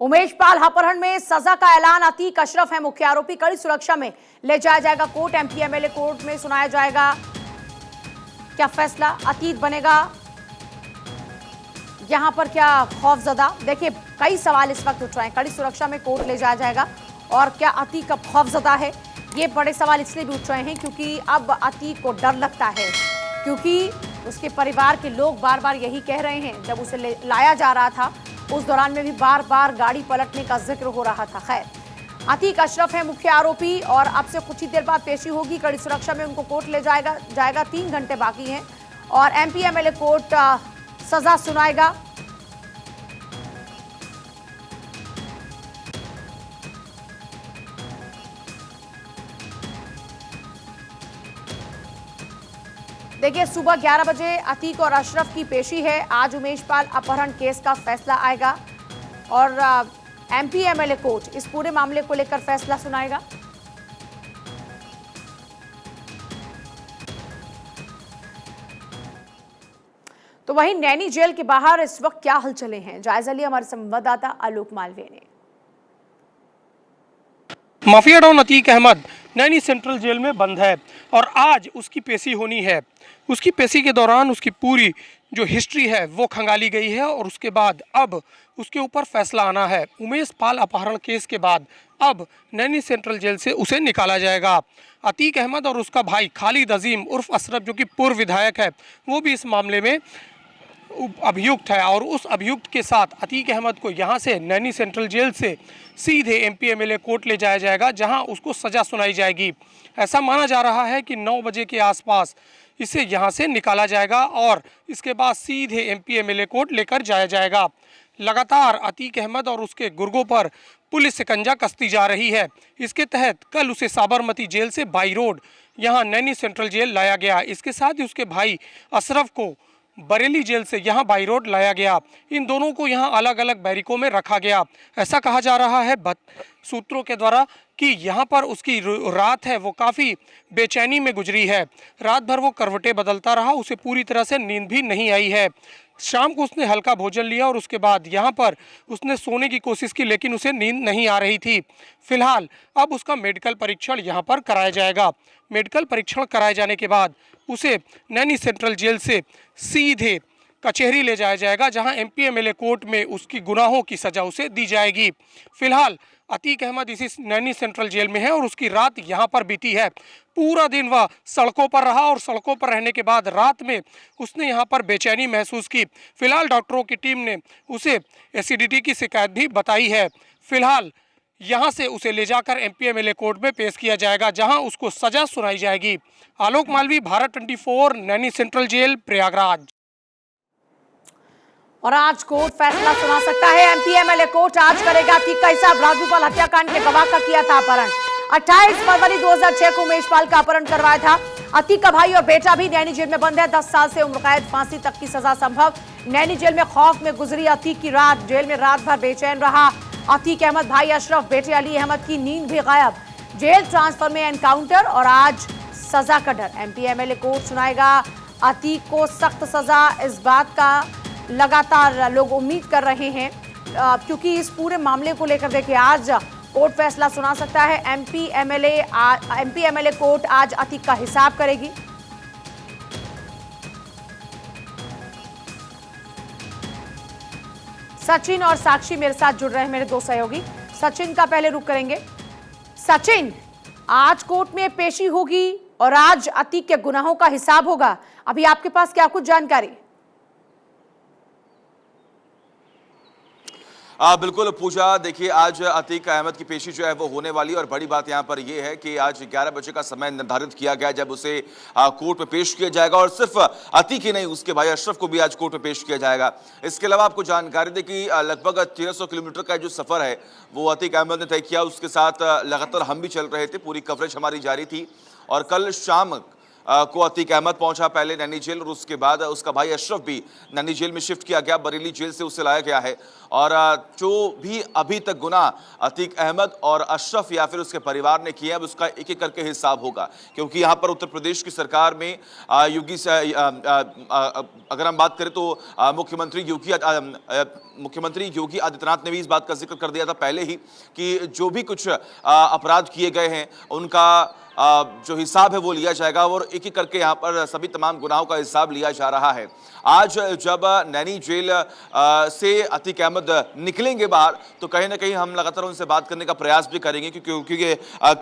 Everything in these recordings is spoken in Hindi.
उमेश पाल अपहरण में सजा का ऐलान। अतीक अशरफ है मुख्य आरोपी। कड़ी सुरक्षा में ले जाया जाएगा कोर्ट। एमपी एमएलए कोर्ट में सुनाया जाएगा क्या फैसला। अतीक बनेगा यहां पर क्या खौफजदा। देखिए कई सवाल इस वक्त उठ रहे हैं। कड़ी सुरक्षा में कोर्ट ले जाया जाएगा और क्या अतीक अब खौफजदा है। ये बड़े सवाल इसलिए भी उठ रहे हैं क्योंकि अब अतीक को डर लगता है, क्योंकि उसके परिवार के लोग बार बार यही कह रहे हैं। जब उसे लाया जा रहा था उस दौरान में भी बार बार गाड़ी पलटने का जिक्र हो रहा था। खैर, अतीक अशरफ है मुख्य आरोपी और अब से कुछ ही देर बाद पेशी होगी। कड़ी सुरक्षा में उनको कोर्ट ले जाएगा 3 घंटे बाकी हैं और एमपी एमएलए कोर्ट सजा सुनाएगा। देखिए सुबह 11 बजे अतीक और अशरफ की पेशी है। आज उमेश पाल अपहरण केस का फैसला आएगा और एमपी एमएलए कोर्ट इस पूरे मामले को लेकर फैसला सुनाएगा। तो वहीं नैनी जेल के बाहर इस वक्त क्या हलचलें हैं, जायजा लिया हमारे संवाददाता आलोक मालवीय ने। Mafia don Atiq Ahmed Naini central jail में बंद है और आज उसकी पेशी होनी है। उसकी पेशी के दौरान उसकी पूरी जो हिस्ट्री है वो खंगाली गई है और उसके बाद अब उसके ऊपर फैसला आना है। उमेश पाल अपहरण केस के बाद अब नैनी सेंट्रल जेल से उसे निकाला जाएगा। अतीक अहमद और उसका भाई खालिद अजीम उर्फ अशरफ जो कि पूर्व विधायक है वो भी इस मामले में अभियुक्त है और उस अभियुक्त के साथ अतीक अहमद को यहां से नैनी सेंट्रल जेल से सीधे एमपी एमएलए कोर्ट ले जाया जाएगा जहां उसको सज़ा सुनाई जाएगी। ऐसा माना जा रहा है कि 9 बजे के आसपास इसे यहां से निकाला जाएगा और इसके बाद सीधे एमपी एमएलए कोर्ट लेकर जाया जाएगा। लगातार अतीक अहमद और उसके गुर्गों पर पुलिस शिकंजा कसती जा रही है। इसके तहत कल उसे साबरमती जेल से बाई रोड यहाँ नैनी सेंट्रल जेल लाया गया। इसके साथ ही उसके भाई अशरफ को बरेली जेल से यहाँ बाई रोड लाया गया। इन दोनों को यहाँ अलग अलग बैरिकों में रखा गया। ऐसा कहा जा रहा है सूत्रों के द्वारा कि यहाँ पर उसकी रात है वो काफ़ी बेचैनी में गुजरी है। रात भर वो करवटें बदलता रहा, उसे पूरी तरह से नींद भी नहीं आई है। शाम को उसने हल्का भोजन लिया और उसके बाद यहाँ पर उसने सोने की कोशिश की लेकिन उसे नींद नहीं आ रही थी। फिलहाल अब उसका मेडिकल परीक्षण यहाँ पर कराया जाएगा। मेडिकल परीक्षण कराए जाने के बाद उसे नैनी सेंट्रल जेल से सीधे कचहरी ले जाया जाएगा जहां एमपी एमएलए कोर्ट में उसकी गुनाहों की सज़ा उसे दी जाएगी। फिलहाल अतीक अहमद इसी नैनी सेंट्रल जेल में है और उसकी रात यहां पर बीती है। पूरा दिन वह सड़कों पर रहा और सड़कों पर रहने के बाद रात में उसने यहां पर बेचैनी महसूस की। फिलहाल डॉक्टरों की टीम ने उसे एसिडिटी की शिकायत भी बताई है। फिलहाल यहां से उसे ले जाकर एमपी एमएलए कोर्ट में पेश किया जाएगा जहां उसको सजा सुनाई जाएगी। आलोक मालवी, भारत 24, नैनी सेंट्रल जेल, प्रयागराज। और आज कोर्ट फैसला सुना सकता है। एमपी एमएलए कोर्ट आज करेगा अतीक का हिसाब। राजूपाल हत्याकांड के गवाह का किया था अपहरण। 28 फरवरी 2006 को उमेश पाल का अपहरण करवाया था। अतीक का भाई और बेटा भी नैनी जेल में बंद है। 10 साल से उम्र कैद, फांसी तक की सजा संभव। नैनी जेल में खौफ में गुजरी अतीक की रात। जेल में रात भर बेचैन रहा अतीक अहमद। भाई अशरफ, बेटे अली अहमद की नींद भी गायब। जेल ट्रांसफर में एनकाउंटर और आज सजा का डर। एमपी एमएलए कोर्ट सुनाएगा अतीक को सख्त सजा। इस बात का लगातार लोग उम्मीद कर रहे हैं क्योंकि इस पूरे मामले को लेकर देखिए आज कोर्ट फैसला सुना सकता है। एमपी एमएलए कोर्ट आज अतीक का हिसाब करेगी। सचिन और साक्षी मेरे साथ जुड़ रहे हैं, मेरे दो सहयोगी। सचिन का पहले रुख करेंगे। सचिन, आज कोर्ट में पेशी होगी और आज अतीक के गुनाहों का हिसाब होगा। अभी आपके पास क्या कुछ जानकारी? बिल्कुल पूजा, देखिए आज अतीक अहमद की पेशी जो है वो होने वाली है और बड़ी बात यहाँ पर ये है कि आज 11 बजे का समय निर्धारित किया गया जब उसे कोर्ट में पेश किया जाएगा और सिर्फ अतीक ही नहीं उसके भाई अशरफ को भी आज कोर्ट में पेश किया जाएगा। इसके अलावा आपको जानकारी दें कि लगभग 1300 किलोमीटर का जो सफर है वो अतीक अहमद ने तय किया। उसके साथ लगातार हम भी चल रहे थे, पूरी कवरेज हमारी जारी थी और कल शाम को अतीक अहमद पहुंचा पहले नैनी जेल, और उसके बाद उसका भाई अशरफ भी नैनी जेल में शिफ्ट किया गया, बरेली जेल से उसे लाया गया है। और जो भी अभी तक गुनाह अतीक अहमद और अशरफ या फिर उसके परिवार ने किए, अब उसका एक एक करके हिसाब होगा, क्योंकि यहाँ पर उत्तर प्रदेश की सरकार में अगर हम बात करें तो मुख्यमंत्री योगी आदित्यनाथ ने भी इस बात का जिक्र कर दिया था पहले ही कि जो भी कुछ अपराध किए गए हैं उनका जो हिसाब है वो लिया जाएगा, और एक एक करके यहाँ पर सभी तमाम गुनाहों का हिसाब लिया जा रहा है। आज जब नैनी जेल से अतीक अहमद निकलेंगे बाहर, तो कहीं ना कहीं हम लगातार उनसे बात करने का प्रयास भी करेंगे, क्योंकि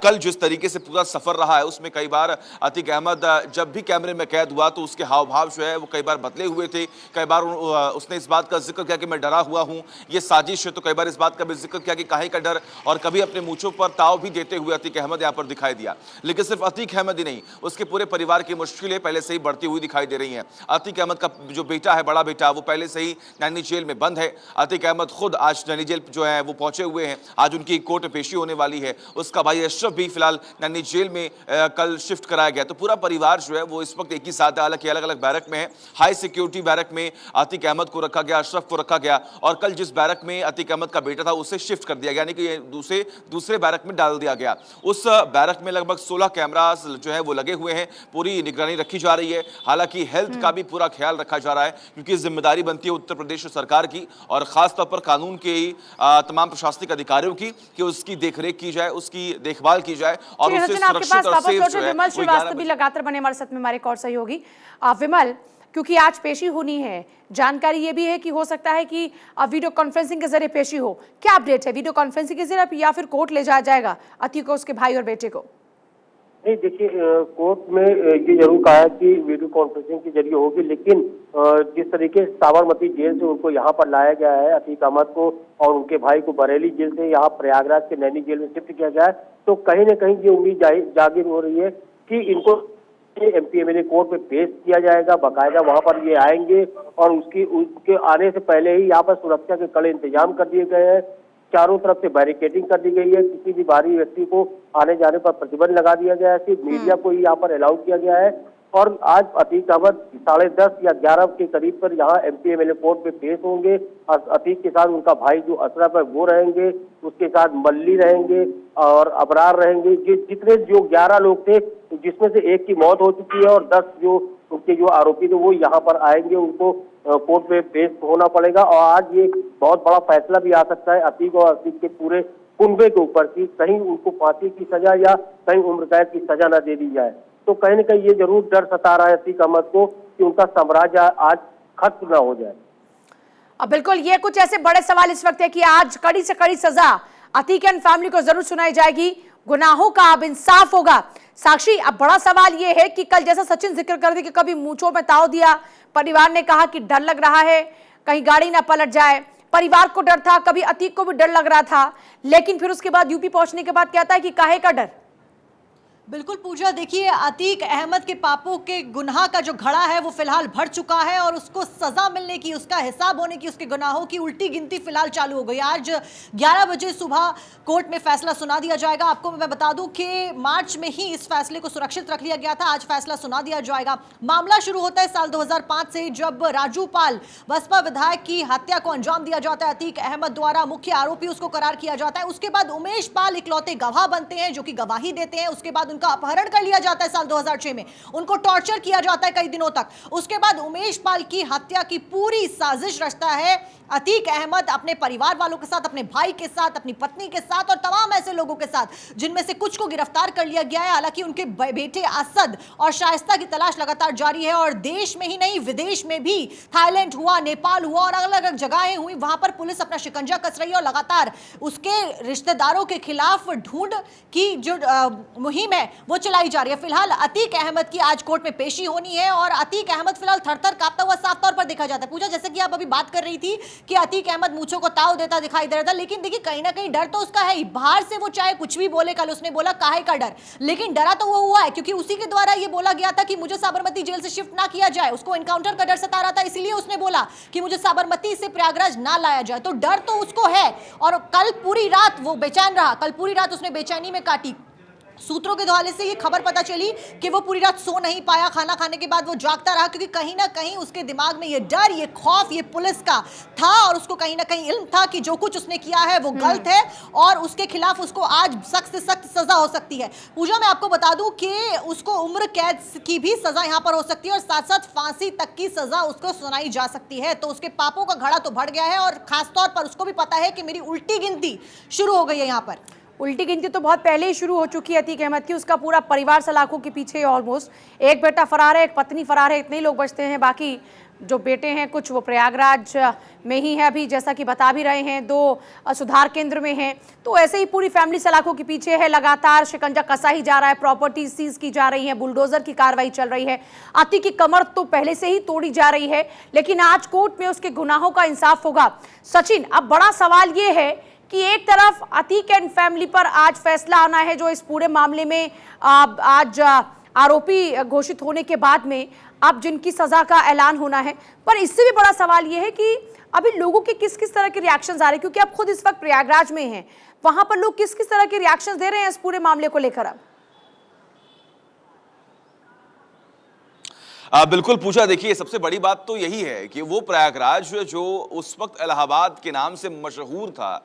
कल जिस तरीके से पूरा सफर रहा है उसमें कई बार अतीक अहमद जब भी कैमरे में कैद हुआ तो उसके हाव भाव जो है वो कई बार बदले हुए थे। कई बार उसने इस बात का जिक्र किया कि मैं डरा हुआ हूँ, ये साजिश है, तो कई बार इस बात का भी जिक्र किया कि काहे का डर, और कभी अपने मूंछों पर ताव भी देते हुए अतीक अहमद यहाँ पर दिखाई दिया। लेकिन सिर्फ अतीक अहमद ही नहीं, उसके पूरे परिवार की मुश्किलें पहले से ही बढ़ती हुई दिखाई दे रही हैं। अतीक अहमद का जो बेटा है, बड़ा बेटा, वो पहले से ही नैनी जेल में बंद है। अतीक अहमद खुद आज नैनी जेल जो है वो पहुंचे हुए हैं, आज उनकी कोर्ट में पेशी होने वाली है। उसका भाई अशरफ भी फिलहाल नैनी जेल में कल शिफ्ट कराया गया। तो पूरा परिवार जो है वो इस वक्त एक ही साथ, हालांकि अलग अलग बैरक में है। हाई सिक्योरिटी बैरक में अतीक अहमद को रखा गया, अशरफ को रखा गया, और कल जिस बैरक में अतीक अहमद का बेटा था उसे शिफ्ट कर दिया गया, यानी कि दूसरे बैरक में डाल दिया गया। उस बैरक में लगभग 16 कैमरास जो है वो लगे हुए हैं, पूरी निगरानी रखी जा रही है। हालांकि हेल्थ का भी पूरा ख्याल रखा जा रहा है, क्योंकि जिम्मेदारी बनती है उत्तर प्रदेश सरकार की और खासतौर पर कानून के तमाम प्रशासनिक अधिकारियों की कि उसकी देखरेख की जाए, उसकी देखभाल की जाए और उसे सुरक्षित और सेफ जो है। विमल श्रीवास्तव भी लगातार बने हमारे साथ में, हमारे एक और सहयोगी। विमल, क्योंकि आज पेशी होनी है, जानकारी ये भी है कि हो सकता है कि वीडियो कॉन्फ्रेंसिंग के जरिए पेशी हो, क्या अपडेट है? वीडियो कॉन्फ्रेंसिंग के जरिए या फिर कोर्ट ले जाया जाएगा अतीक को, उसके भाई और बेटे को? नहीं, देखिए, कोर्ट में ये जरूर कहा है कि वीडियो कॉन्फ्रेंसिंग के जरिए होगी, लेकिन जिस तरीके से साबरमती जेल से उनको यहाँ पर लाया गया है, अतीक अहमद को और उनके भाई को बरेली जेल से यहाँ प्रयागराज के नैनी जेल में शिफ्ट किया गया है, तो कहीं ना कहीं ये उम्मीद जागिर हो रही है कि इनको एमपी-एमएलए कोर्ट में पेश किया जाएगा, बाकायदा वहां पर ये आएंगे और उसके आने से पहले ही यहाँ पर सुरक्षा के कड़े इंतजाम कर दिए गए हैं। चारों तरफ से बैरिकेडिंग कर दी गई है, किसी भी बाहरी व्यक्ति को आने जाने पर प्रतिबंध लगा दिया गया है, सिर्फ मीडिया को ही यहाँ पर अलाउ किया गया है। और आज अतीक अहमद 10:30 या 11 के करीब पर यहाँ एमपी-एमएलए कोर्ट में पेश होंगे। अतीक के साथ उनका भाई जो अशरफ है वो रहेंगे, उसके साथ मल्ली रहेंगे और अबरार रहेंगे। जितने जो 11 लोग थे, जिसमें से एक की मौत हो चुकी है और 10 जो उनके जो आरोपी थे वो यहाँ पर आएंगे, उनको कोर्ट में पेश होना पड़ेगा। और आज ये बहुत बड़ा फैसला भी आ सकता है अतीक और अतीक के पूरे कुनबे के ऊपर कि कहीं उनको फांसी की सजा या कहीं उम्र कैद की सजा न दे दी जाए। तो कहीं न कहीं ये जरूर डर सता रहा है अतीक अहमद को कि उनका साम्राज्य आज खत्म न हो जाए। अब बिल्कुल ये कुछ ऐसे बड़े सवाल इस वक्त है कि आज कड़ी से कड़ी सजा अतीक एंड फैमिली को जरूर सुनाई जाएगी, गुनाहों का अब इंसाफ होगा। साक्षी, अब बड़ा सवाल ये है कि कल जैसा सचिन जिक्र कर दे कि कभी मूंछों में ताव दिया, परिवार ने कहा कि डर लग रहा है कहीं गाड़ी ना पलट जाए, परिवार को डर था, कभी अतीक को भी डर लग रहा था, लेकिन फिर उसके बाद यूपी पहुंचने के बाद कहता है कि काहे का डर? बिल्कुल पूजा, देखिए अतीक अहमद के पापों के गुनाह का जो घड़ा है वो फिलहाल भर चुका है और उसको सजा मिलने की, उसका हिसाब होने की, उसके गुनाहों की उल्टी गिनती फिलहाल चालू हो गई। आज 11 बजे सुबह कोर्ट में फैसला सुना दिया जाएगा। आपको मैं बता दूं कि मार्च में ही इस फैसले को सुरक्षित रख लिया गया था, आज फैसला सुना दिया जाएगा। मामला शुरू होता है साल 2005 से, जब राजू पाल बसपा विधायक की हत्या को अंजाम दिया जाता है अतीक अहमद द्वारा, मुख्य आरोपी उसको करार किया जाता है। उसके बाद उमेश पाल इकलौते गवाह बनते हैं जो कि गवाही देते हैं। उसके बाद उनका अपहरण कर लिया जाता है साल 2006 में, उनको टॉर्चर किया जाता है कई दिनों तक। उसके बाद उमेश पाल की हत्या की पूरी साजिश रचता है अतीक अहमद अपने परिवार वालों के साथ, अपने भाई के साथ, अपनी पत्नी के साथ और तमाम ऐसे लोगों के साथ, जिनमें से कुछ को गिरफ्तार कर लिया गया है। हालांकि उनके बेटे असद और शाइस्ता की तलाश लगातार जारी है और देश में ही नहीं विदेश में भी, थाईलैंड हुआ, नेपाल हुआ और अलग अलग जगहें हुई, वहां पर पुलिस अपना शिकंजा कस रही है और लगातार उसके रिश्तेदारों के खिलाफ ढूंढ की जो मुहिम है वो चलाई जा रही है। फिलहाल अतीक अहमद की आज कोर्ट में पेशी होनी है और अतीक अहमद फिलहाल थर-थर कांपता हुआ साफ तौर पर देखा जाता है। पूजा, जैसे कि आप अभी बात कर रही थी कि अतीक अहमद मूंछों को ताव देता दिखाई दे रहा था, लेकिन देखिए कहीं ना कहीं डर तो उसका है ही। बाहर से वो चाहे कुछ भी बोले, कल उसने बोला काहे का डर, लेकिन डरा तो वो हुआ है क्योंकि उसी के द्वारा ये बोला गया था कि मुझे साबरमती जेल से शिफ्ट ना किया जाए। उसको एनकाउंटर का डर सता रहा था, इसलिए उसने बोला कि मुझे साबरमती से प्रयागराज ना लाया जाए। तो डर तो उसको है और कल पूरी रात वो बेचैन रहा, कल पूरी रात उसने बेचैनी में काटी। सूत्रों के हवाले से ये खबर पता चली कि वो पूरी रात सो नहीं पाया, खाना खाने के बाद वो जागता रहा, क्योंकि कहीं ना कहीं उसके दिमाग में ये डर, ये खौफ, ये पुलिस का था और उसको कहीं ना कहीं इल्म था कि जो कुछ उसने किया है वो गलत है और उसके खिलाफ उसको आज सख्त से सख्त सजा हो सकती है। पूजा, मैं आपको बता दूं कि उसको उम्र कैद की भी सजा यहां पर हो सकती है और साथ साथ फांसी तक की सजा उसको सुनाई जा सकती है। तो उसके पापों का घड़ा तो बढ़ गया है और खासतौर पर उसको भी पता है कि मेरी उल्टी गिनती शुरू हो गई है। यहाँ पर उल्टी गिनती तो बहुत पहले ही शुरू हो चुकी है अतीक अहमद की। उसका पूरा परिवार सलाखों के पीछे है ऑलमोस्ट। एक बेटा फरार है, एक पत्नी फरार है, इतने ही लोग बचते हैं। बाकी जो बेटे हैं कुछ वो प्रयागराज में ही है अभी, जैसा कि बता भी रहे हैं, 2 सुधार केंद्र में हैं। तो ऐसे ही पूरी फैमिली सलाखों के पीछे है। लगातार शिकंजा कसा ही जा रहा है, प्रॉपर्टी सीज की जा रही है, बुलडोजर की कार्रवाई चल रही है। अतीक की कमर तो पहले से ही तोड़ी जा रही है, लेकिन आज कोर्ट में उसके गुनाहों का इंसाफ होगा। सचिन, अब बड़ा सवाल ये है कि एक तरफ अतीक एंड फैमिली पर आज फैसला आना है, जो इस पूरे मामले में आज आरोपी घोषित होने के बाद में अब जिनकी सजा का ऐलान होना है। पर इससे भी बड़ा सवाल यह है कि अभी लोगों के किस किस तरह के रिएक्शंस आ रहे हैं, क्योंकि आप खुद इस वक्त प्रयागराज में हैं, वहां पर लोग किस किस तरह के रिएक्शंस दे रहे हैं इस पूरे मामले को लेकर। अब बिल्कुल पूछा। देखिए, सबसे बड़ी बात तो यही है कि वो प्रयागराज जो उस वक्त इलाहाबाद के नाम से मशहूर था,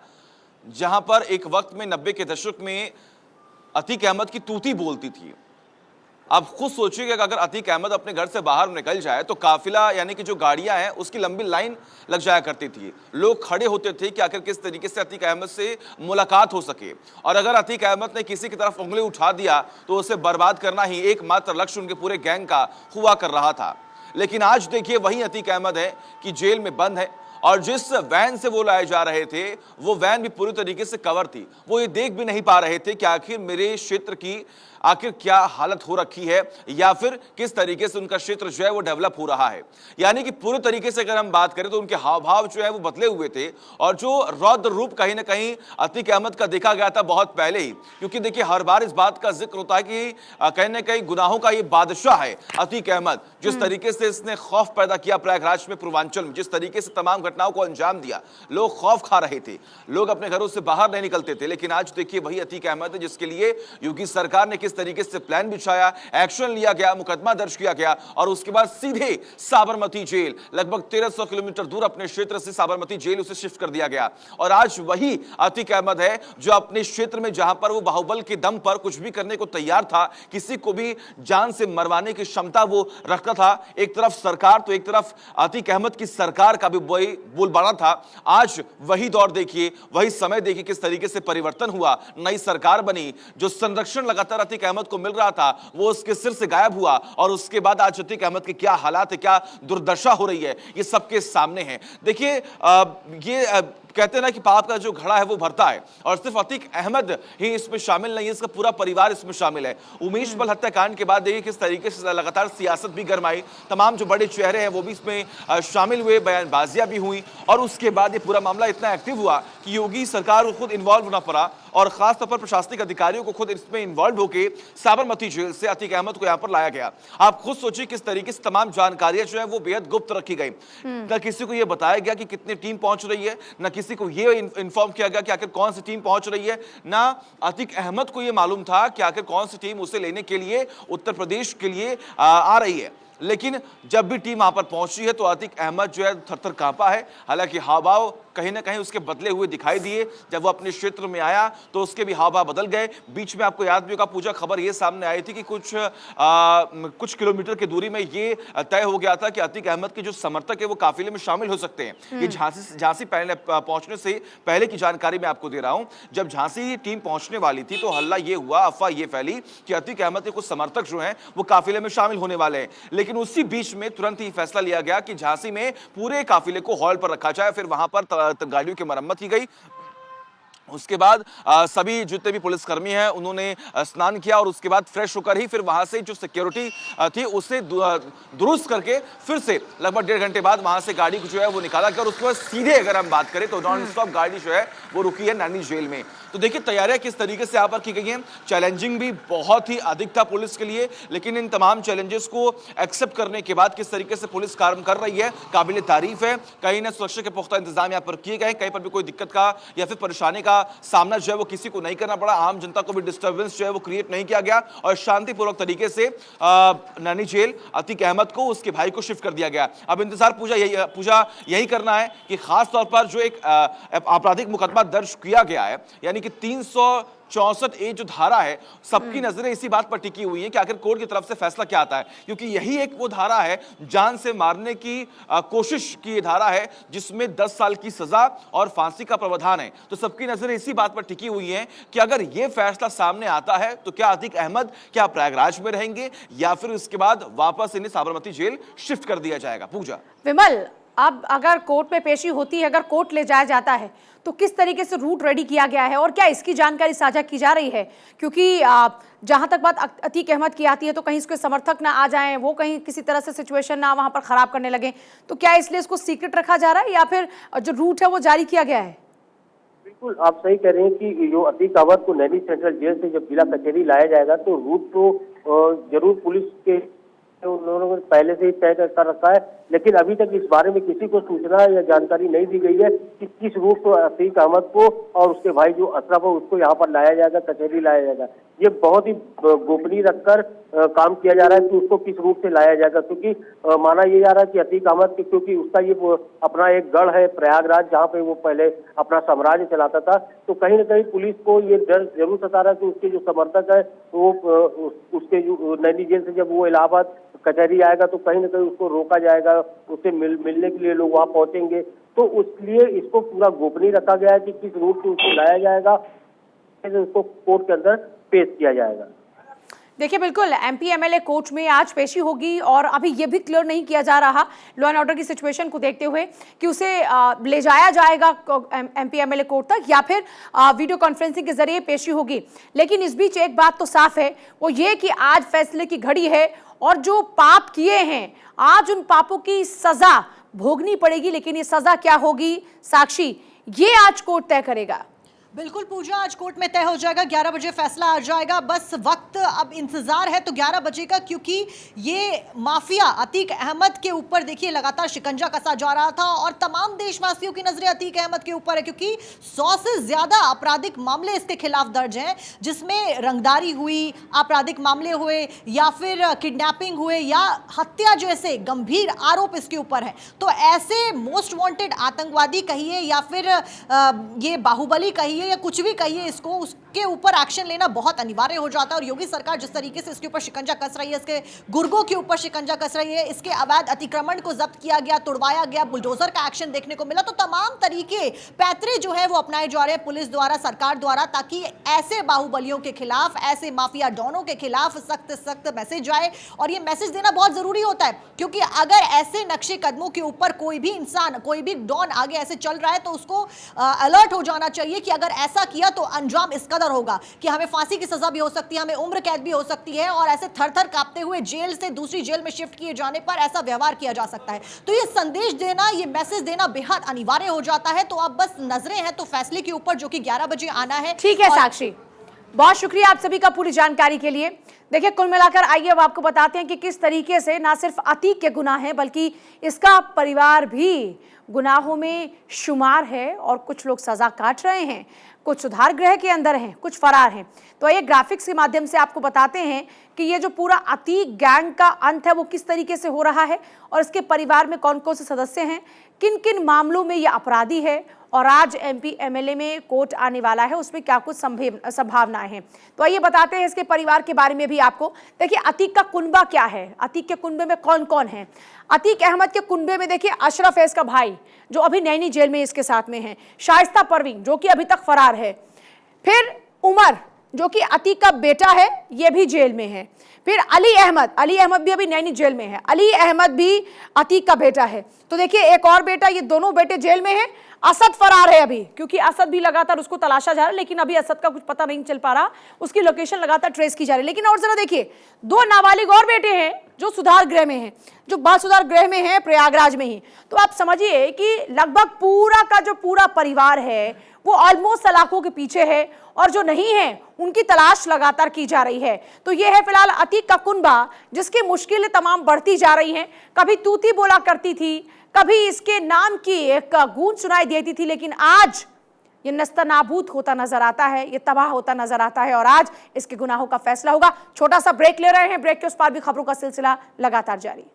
जहां पर एक वक्त में 90 के दशक में अतीक अहमद की तूती बोलती थी। आप खुद सोचिए कि अगर अतीक अहमद अपने घर से बाहर निकल जाए तो काफिला यानी कि जो गाड़ियां हैं उसकी लंबी लाइन लग जाया करती थी। लोग खड़े होते थे कि आखिर किस तरीके से अतीक अहमद से मुलाकात हो सके, और अगर अतीक अहमद ने किसी की तरफ उंगली उठा दिया तो उसे बर्बाद करना ही एकमात्र लक्ष्य उनके पूरे गैंग का हुआ कर रहा था। लेकिन आज देखिए, वही अतीक अहमद है कि जेल में बंद है, और जिस वैन से वो लाए जा रहे थे वो वैन भी पूरी तरीके से कवर थी। वो ये देख भी नहीं पा रहे थे कि आखिर मेरे क्षेत्र की आखिर क्या हालत हो रखी है, या फिर किस तरीके से उनका क्षेत्र जो है वो डेवलप हो रहा है। यानी कि पूरी तरीके से अगर हम बात करें तो उनके हाव भाव जो है वो बदले हुए थे, और जो रौद्र रूप कहीं ना कहीं अतीक अहमद का देखा गया था बहुत पहले ही। क्योंकि देखिए, हर बार इस बात का जिक्र होता है कि कहीं ना कहीं गुनाहों का ये बादशाह है अतीक अहमद। जिस तरीके से इसने खौफ पैदा किया प्रयागराज में, पूर्वांचल में, जिस तरीके से तमाम घटनाओं को अंजाम दिया, लोग खौफ खा रहे थे, लोग अपने घरों से बाहर नहीं निकलते थे। लेकिन आज देखिए, वही अतीक अहमद है जिसके लिए योगी सरकार ने किस तरीके से प्लान बिछाया, एक्शन लिया गया, मुकदमा दर्ज किया गया, और उसके बाद सीधे साबरमती जेल, लगभग 1300 किलोमीटर दूर अपने क्षेत्र से साबरमती जेल उसे शिफ्ट कर दिया गया। और आज वही अतीक अहमद है जो अपने क्षेत्र में, जहां पर वो बाहुबल के दम पर कुछ भी करने को तैयार था, किसी को भी जान से मरवाने की क्षमता वो रखता था। एक तरफ सरकार तो एक तरफ अतीक अहमद की सरकार का भी वही बोलबाला था। आज वही दौर देखिए, वही समय देखिए किस तरीके से परिवर्तन हुआ, नई सरकार बनी, जो संरक्षण लगातार अतीक अहमद को मिल रहा था वो उसके सिर से गायब हुआ, और उसके बाद आज अतीक अहमद के क्या हालात है, क्या दुर्दशा हो रही है, ये सबके सामने है। देखिए, ये कहते हैं ना कि पाप का जो घड़ा है वो भरता है, और सिर्फ अतीक अहमद ही इसमें शामिल नहीं है, इसका पूरा परिवार इसमें शामिल है। उमेश पल हत्याकांड के बाद देखिए किस तरीके से लगातार सियासत भी गरमाई, तमाम जो बड़े चेहरे हैं वो भी इसमें शामिल हुए, बयानबाजियां भी हुई, और उसके बाद ये पूरा मामला इतना एक्टिव हुआ कि योगी सरकार को खुद इन्वॉल्व होना पड़ा, और खासतौर पर प्रशासनिक अधिकारियों को खुद इसमें इन्वॉल्व होकर साबरमती जेल से अतीक अहमद को यहां पर लाया गया। आप खुद सोचिए किस तरीके से तमाम जानकारियां जो है वो बेहद गुप्त रखी गई। न किसी को यह बताया गया कि कितनी टीम पहुंच रही है, न किसी को यह इन्फॉर्म किया गया कि आखिर कौन सी टीम पहुंच रही है, ना अतीक अहमद को यह मालूम था कि आखिर कौन सी टीम उसे लेने के लिए उत्तर प्रदेश के लिए आ रही है। लेकिन जब भी टीम वहां पर पहुंची है तो अतीक अहमद जो है थर-थर कांपा है। हालांकि हाव भाव कहीं ना कहीं उसके बदले हुए दिखाई दिए। जब वो अपने क्षेत्र में आया तो उसके भी हाव भाव बदल गए। बीच में आपको याद भी होगा पूजा, खबर ये सामने आई थी कि कुछ किलोमीटर की दूरी में ये तय हो गया था कि अतीक अहमद के जो समर्थक है वो काफिले में शामिल हो सकते हैं। ये झांसी पहुंचने से पहले की जानकारी मैं आपको दे रहा हूं। जब झांसी टीम पहुंचने वाली थी तो हल्ला ये हुआ, अफवाह ये फैली कि अतीक अहमद के कुछ समर्थक जो हैं वो काफिले में शामिल होने वाले हैं। लेकिन उसी बीच में तुरंत ही फैसला लिया गया कि झांसी में पूरे काफिले को हॉल पर रखा जाए। फिर वहां पर गाड़ियों की मरम्मत की गई। उसके बाद सभी जितने भी पुलिसकर्मी हैं उन्होंने स्नान किया, और उसके बाद फ्रेश होकर ही फिर वहां से जो सिक्योरिटी थी उसे दुरुस्त करके फिर से लगभग 1.5 घंटे बाद वहां से गाड़ी को जो है वो निकाला गया। और उसके बाद सीधे अगर हम बात करें तो नॉन स्टॉप गाड़ी जो है वो रुकी है नैनी जेल में। तो देखिए तैयारियां किस तरीके से यहाँ पर की गई हैं। चैलेंजिंग भी बहुत ही अधिक था पुलिस के लिए, लेकिन इन तमाम चैलेंजेस को एक्सेप्ट करने के बाद किस तरीके से पुलिस काम कर रही है काबिले तारीफ है। कहीं ना सुरक्षा के पुख्ता इंतजाम यहाँ पर किए गए, कहीं पर भी कोई दिक्कत का या फिर परेशानी का सामना जो है वो किसी को नहीं करना पड़ा, आम जनता को भी डिस्टर्बेंस जो है वो क्रिएट नहीं किया गया और शांतिपूर्वक तरीके से नैनी जेल अतीक अहमद को उसके भाई को शिफ्ट कर दिया गया। अब इंतजार पूजा यही करना है कि खास तौर पर जो एक आपराधिक मुकदमा दर्ज किया गया है, यानी कि 364A जो धारा है, सबकी नजरें इसी बात पर टिकी हुई है कि आखिर कोर्ट की तरफ से फैसला क्या आता है, क्योंकि यही एक वो धारा है, जान से मारने की कोशिश की ये धारा है जिसमें 10 साल की सजा और फांसी का प्रावधान है। तो सबकी नजरें इसी बात पर टिकी हुई हैं कि अगर ये फैसला सामने आता है तो क्या अतीक अहमद क्या प्रयागराज में रहेंगे या फिर उसके बाद वापस इन्हें साबरमती जेल शिफ्ट कर दिया जाएगा। पूजा, विमल, अब अगर कोर्ट में पेशी होती है, अगर कोर्ट ले जाया जाता है तो किस तरीके से रूट रेडी किया गया है और क्या इसकी जानकारी साझा की जा रही है? क्योंकि जहां तक बात अतीक अहमद की आती है तो कहीं इसके समर्थक ना आ जाएं, वो कहीं किसी तरह से सिचुएशन ना वहां पर खराब करने लगे, तो क्या इसलिए इसको सीक्रेट रखा जा रहा है या फिर जो रूट है वो जारी किया गया है? बिल्कुल, आप सही कह रहे हैं कि जो अतीक अहमद को नैनी सेंट्रल जेल से जब जिला कचहरी लाया जाएगा तो रूट तो जरूर पुलिस के उन्होंने पहले से ही तय कर रखा है, लेकिन अभी तक इस बारे में किसी को सूचना या जानकारी नहीं दी गई है कि किस रूट को अतीक अहमद को और उसके भाई जो अशरफ है उसको यहाँ पर लाया जाएगा, कचहरी लाया जाएगा। ये बहुत ही गोपनीय रखकर काम किया जा रहा है कि उसको किस रूट से लाया जाएगा, क्योंकि माना ये जा रहा है कि अतीक अहमद क्योंकि उसका ये अपना एक गढ़ है प्रयागराज, जहाँ पे वो पहले अपना साम्राज्य चलाता था, तो कहीं ना कहीं पुलिस को ये डर जरूर सता रहा है कि उसके जो समर्थक है वो उसके जो नैनी जेल से जब वो इलाहाबाद कचहरी आएगा तो कहीं ना कहीं उसको रोका जाएगा, उससे मिलने के लिए लोग वहां पहुंचेंगे, तो उसलिए इसको पूरा गोपनीय रखा गया है कि किस रूट से उसको लाया जाएगा, उसको कोर्ट के अंदर पेश किया जाएगा। देखिए, बिल्कुल एमपी एमएलए कोर्ट में आज पेशी होगी और अभी ये भी क्लियर नहीं किया जा रहा लॉ एंड ऑर्डर की सिचुएशन को देखते हुए कि उसे ले जाया जाएगा एमपी एमएलए कोर्ट तक या फिर वीडियो कॉन्फ्रेंसिंग के जरिए पेशी होगी। लेकिन इस बीच एक बात तो साफ है, वो ये कि आज फैसले की घड़ी है और जो पाप किए हैं आज उन पापों की सजा भोगनी पड़ेगी। लेकिन ये सजा क्या होगी साक्षी, ये आज कोर्ट तय करेगा। बिल्कुल पूजा, आज कोर्ट में तय हो जाएगा, 11 बजे फैसला आ जाएगा। बस वक्त अब इंतजार है तो 11 बजे का, क्योंकि ये माफिया अतीक अहमद के ऊपर देखिए लगातार शिकंजा कसा जा रहा था और तमाम देशवासियों की नजरें अतीक अहमद के ऊपर है, क्योंकि 100 से ज्यादा आपराधिक मामले इसके खिलाफ दर्ज हैं, जिसमें रंगदारी हुई, आपराधिक मामले हुए या फिर किडनैपिंग हुए या हत्या जैसे गंभीर आरोप इसके ऊपर है। तो ऐसे मोस्ट वांटेड आतंकवादी कहिए या फिर ये बाहुबली कहिए या कुछ भी कहिए, इसको उसके ऊपर एक्शन लेना बहुत अनिवार्य हो जाता है। और योगी सरकार जिस तरीके से इसके ऊपर शिकंजा कस रही है, इसके गुर्गों के ऊपर शिकंजा कस रही है, इसके अवैध अतिक्रमण को जब्त किया गया, तुड़वाया गया, बुलडोजर का एक्शन देखने को मिला, तो तमाम तरीके पैतरे जो है वो अपनाए जा रहे हैं पुलिस द्वारा, सरकार द्वारा, ताकि ऐसे बाहुबलियों के खिलाफ, ऐसे माफिया डॉनों के खिलाफ सख्त सख्त मैसेज जाए। और ये मैसेज देना बहुत जरूरी होता है, क्योंकि अगर ऐसे नक्शे कदमों के ऊपर कोई भी इंसान, कोई भी डॉन आगे ऐसे चल रहा है तो उसको अलर्ट हो जाना चाहिए कि अगर ऐसा किया तो अंजाम इस कदर होगा कि हमें फांसी की सजा भी हो सकती है, हमें उम्र कैद भी हो सकती है और ऐसे थर-थर कांपते हुए जेल से दूसरी जेल में शिफ्ट किए जाने पर ऐसा व्यवहार किया जा सकता है। तो ये संदेश देना, ये मैसेज देना बेहद अनिवार्य हो जाता है। तो अब बस नजरें हैं तो फैसले के ऊपर, जो कि 11 बजे आना है। ठीक है साक्षी, बहुत शुक्रिया आप सभी का पूरी जानकारी के लिए। देखिए, कुल मिलाकर आइए अब आपको बताते हैं कि किस तरीके से ना सिर्फ अतीक के गुनाह हैं बल्कि इसका परिवार भी गुनाहों में शुमार है और कुछ लोग सजा काट रहे हैं, कुछ सुधार गृह के अंदर हैं, कुछ फरार हैं। तो ये ग्राफिक्स के माध्यम से आपको बताते हैं कि ये जो पूरा अतीक गैंग का अंत है वो किस तरीके से हो रहा है और इसके परिवार में कौन कौन से सदस्य हैं, किन किन मामलों में ये अपराधी है और आज एमपी एमएलए में कोर्ट आने वाला है, उसमें क्या कुछ संभावनाएं हैं। तो आइए बताते हैं इसके परिवार के बारे में भी आपको। देखिए, अतीक का कुनबा क्या है, अतीक के कुनबे में कौन कौन है। अतीक अहमद के कुनबे में देखिए अशरफ है इसका भाई, जो अभी नैनी जेल में इसके साथ में है, शाइस्ता परवीन जो कि अभी तक फरार है, फिर उमर जो कि अतीक का बेटा है, ये भी जेल में है, फिर अली अहमद भी अभी नैनी जेल में है, अली अहमद भी अतीक का बेटा है। तो देखिए एक और बेटा, ये दोनों बेटे जेल में हैं। असद फरार है अभी, क्योंकि असद भी लगातार उसको तलाशा जा रहा है, लेकिन अभी असद का कुछ पता नहीं चल पा रहा, उसकी लोकेशन लगातार ट्रेस की जा रही है। लेकिन और जरा देखिए, 2 नाबालिग और बेटे हैं जो सुधार गृह में हैं, जो बाल सुधार गृह में हैं प्रयागराज में ही। तो आप समझिए कि लगभग पूरा का जो पूरा परिवार है वो ऑलमोस्ट सलाखों के पीछे है और जो नहीं है उनकी तलाश लगातार की जा रही है। तो ये है फिलहाल अतीक का कुनबा, जिसकी मुश्किलें तमाम बढ़ती जा रही हैं। कभी तूती बोला करती थी, कभी इसके नाम की एक गूंज सुनाई देती थी, लेकिन आज ये नस्तनाबूद होता नजर आता है, ये तबाह होता नजर आता है और आज इसके गुनाहों का फैसला होगा। छोटा सा ब्रेक ले रहे हैं, ब्रेक के उस पार भी खबरों का सिलसिला लगातार जारी।